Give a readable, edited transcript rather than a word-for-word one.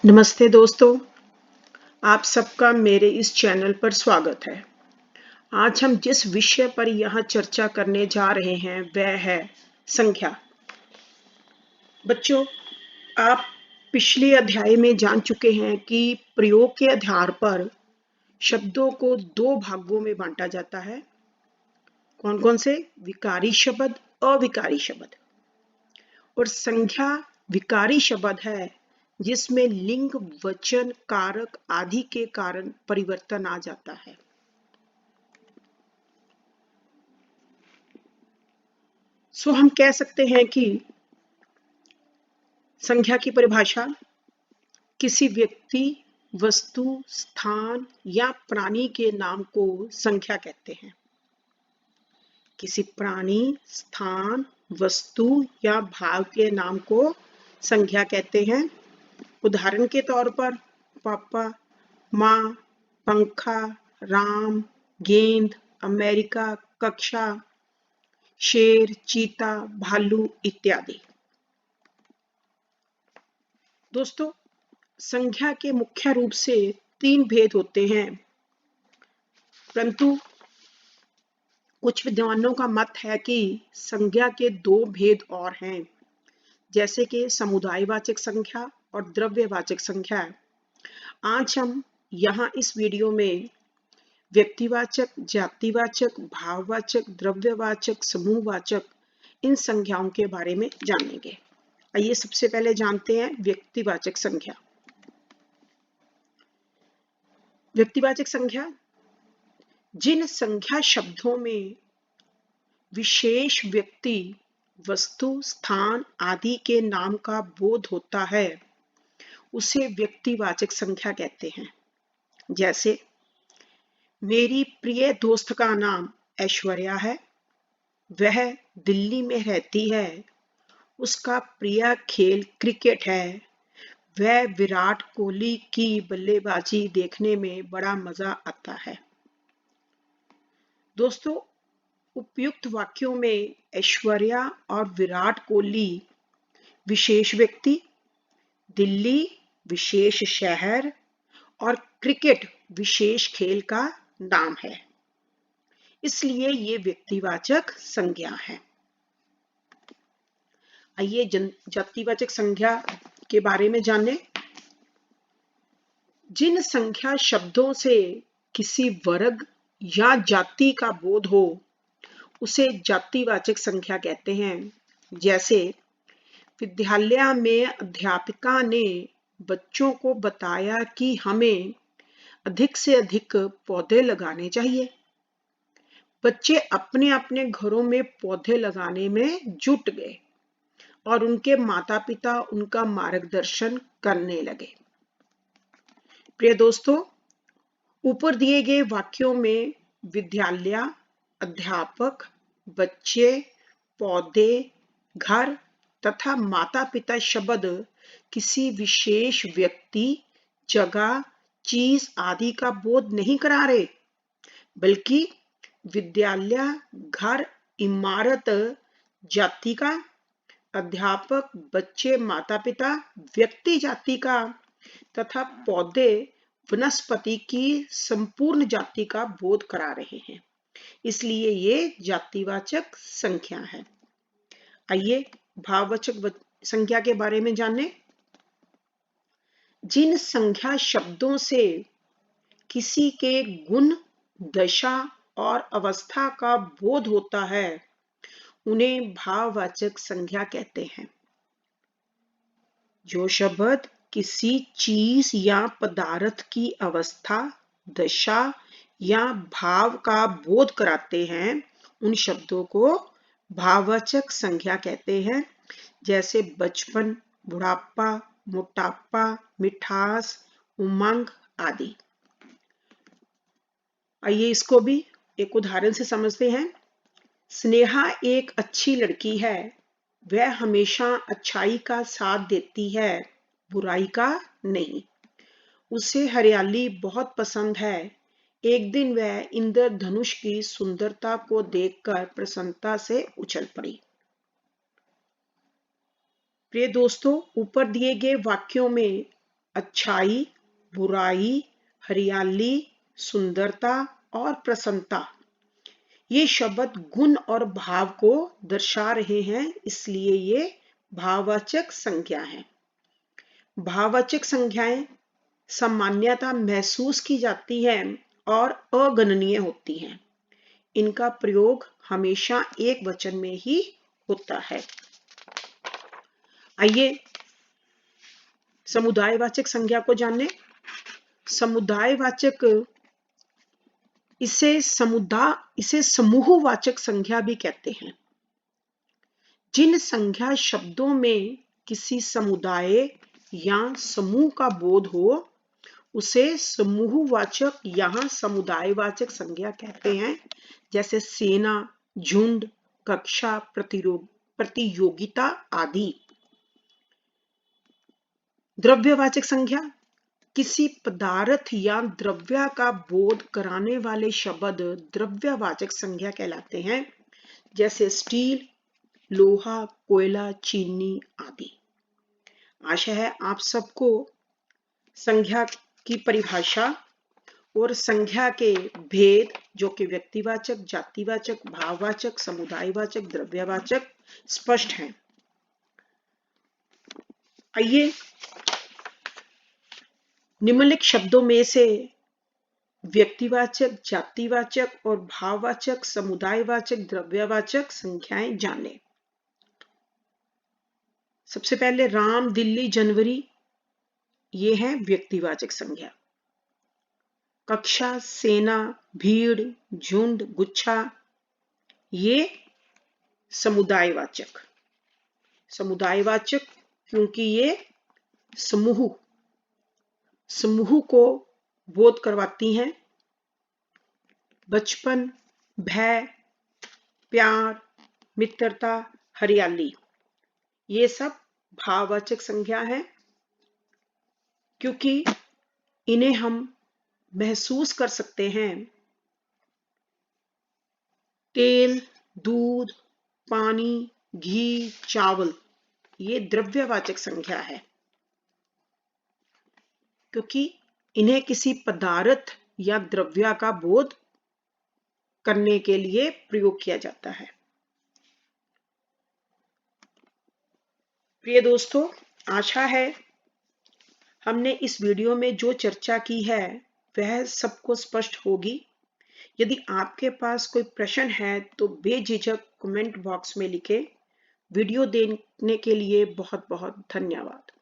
नमस्ते दोस्तों, आप सबका मेरे इस चैनल पर स्वागत है। आज हम जिस विषय पर यहाँ चर्चा करने जा रहे हैं वह है संख्या। बच्चों, आप पिछले अध्याय में जान चुके हैं कि प्रयोग के आधार पर शब्दों को दो भागों में बांटा जाता है। कौन कौन से? विकारी शब्द, अविकारी शब्द। और संख्या विकारी शब्द है जिसमें लिंग, वचन, कारक आदि के कारण परिवर्तन आ जाता है। हम कह सकते हैं कि संख्या की परिभाषा किसी व्यक्ति, वस्तु, स्थान या प्राणी के नाम को संख्या कहते हैं। किसी प्राणी, स्थान, वस्तु या भाव के नाम को संख्या कहते हैं। उदाहरण के तौर पर पापा, माँ, पंखा, राम, गेंद, अमेरिका, कक्षा, शेर, चीता, भालू इत्यादि। दोस्तों, संख्या के मुख्य रूप से 3 भेद होते हैं, परंतु कुछ विद्वानों का मत है कि संख्या के 2 भेद और हैं, जैसे कि समुदायवाचक संख्या और द्रव्यवाचक संख्या। आज हम यहाँ इस वीडियो में व्यक्तिवाचक, जातिवाचक, भाववाचक, द्रव्यवाचक, समूहवाचक इन संख्याओं के बारे में जानेंगे। आइए सबसे पहले जानते हैं व्यक्तिवाचक संख्या। व्यक्तिवाचक संख्या जिन संख्या शब्दों में विशेष व्यक्ति, वस्तु, स्थान आदि के नाम का बोध होता है उसे व्यक्तिवाचक संख्या कहते हैं। जैसे मेरी प्रिय दोस्त का नाम ऐश्वर्या है, वह दिल्ली में रहती है, उसका प्रिय खेल क्रिकेट है, वह विराट कोहली की बल्लेबाजी देखने में बड़ा मजा आता है। दोस्तों, उपयुक्त वाक्यों में ऐश्वर्या और विराट कोहली विशेष व्यक्ति, दिल्ली विशेष शहर और क्रिकेट विशेष खेल का नाम है, इसलिए ये व्यक्तिवाचक संज्ञा है। आइए जातिवाचक संख्या के बारे में जानें। जिन संख्या शब्दों से किसी वर्ग या जाति का बोध हो उसे जातिवाचक संख्या कहते हैं। जैसे विद्यालय में अध्यापिका ने बच्चों को बताया कि हमें अधिक से अधिक पौधे लगाने चाहिए। बच्चे अपने अपने घरों में पौधे लगाने में जुट गए और उनके माता पिता उनका मार्गदर्शन करने लगे। प्रिय दोस्तों, ऊपर दिए गए वाक्यों में विद्यालय, अध्यापक, बच्चे, पौधे, घर तथा माता पिता शब्द किसी विशेष व्यक्ति, जगह, चीज आदि का बोध नहीं करा रहे, बल्कि विद्यालय, घर, इमारत जाति का, अध्यापक, बच्चे, माता पिता व्यक्ति जाति का तथा पौधे वनस्पति की संपूर्ण जाति का बोध करा रहे हैं, इसलिए ये जातिवाचक संख्या है। आइए भाववाचक संख्या के बारे में जानें। जिन संख्या शब्दों से किसी के गुण, दशा और अवस्था का बोध होता है उन्हें भाववाचक संख्या कहते हैं। जो शब्द किसी चीज या पदार्थ की अवस्था, दशा या भाव का बोध कराते हैं उन शब्दों को भाववाचक संख्या कहते हैं। जैसे बचपन, बुढ़ापा, मोटापा, मिठास, उमंग आदि। आइए इसको भी एक उदाहरण से समझते हैं। स्नेहा एक अच्छी लड़की है, वह हमेशा अच्छाई का साथ देती है, बुराई का नहीं। उसे हरियाली बहुत पसंद है। एक दिन वह इंद्रधनुष की सुंदरता को देखकर प्रसन्नता से उछल पड़ी। प्रिय दोस्तों, ऊपर दिए गए वाक्यों में अच्छाई, बुराई, हरियाली, सुंदरता और प्रसन्नता। ये शब्द गुण और भाव को दर्शा रहे हैं, इसलिए ये भाववाचक संज्ञा है। भाववाचक संज्ञाएं सामान्यतः महसूस की जाती हैं और अगणनीय होती हैं। इनका प्रयोग हमेशा एक वचन में ही होता है। आइए समुदायवाचक संज्ञा को जानें। समुदायवाचक इसे समूहवाचक संज्ञा भी कहते हैं। जिन संज्ञा शब्दों में किसी समुदाय या समूह का बोध हो, उसे समूहवाचक या समुदायवाचक संज्ञा कहते हैं। जैसे सेना, झुंड, कक्षा, प्रतियोगिता आदि। द्रव्यवाचक संज्ञा किसी पदार्थ या द्रव्य का बोध कराने वाले शब्द द्रव्यवाचक संज्ञा कहलाते हैं। जैसे स्टील, लोहा, कोयला, चीनी आदि। आशा है आप सबको संज्ञा की परिभाषा और संज्ञा के भेद, जो कि व्यक्तिवाचक, जातिवाचक, भाववाचक, समुदायवाचक, द्रव्यवाचक, स्पष्ट हैं। आइए निम्नलिखित शब्दों में से व्यक्तिवाचक, जातिवाचक और भाववाचक, समुदायवाचक, द्रव्यवाचक संख्याएं जानें। सबसे पहले राम, दिल्ली, जनवरी, ये है व्यक्तिवाचक संज्ञा। कक्षा, सेना, भीड़, झुंड, गुच्छा, ये समुदायवाचक। समुदायवाचक क्योंकि ये समूह को बोध करवाती हैं। बचपन, भय, प्यार, मित्रता, हरियाली, ये सब भाववाचक संज्ञा है, क्योंकि इन्हें हम महसूस कर सकते हैं। तेल, दूध, पानी, घी, चावल, ये द्रव्यवाचक संज्ञा है, क्योंकि इन्हें किसी पदार्थ या द्रव्य का बोध करने के लिए प्रयोग किया जाता है। प्रिय दोस्तों, आशा है हमने इस वीडियो में जो चर्चा की है वह सबको स्पष्ट होगी। यदि आपके पास कोई प्रश्न है तो बेझिझक कमेंट बॉक्स में लिखें। वीडियो देखने के लिए बहुत बहुत धन्यवाद।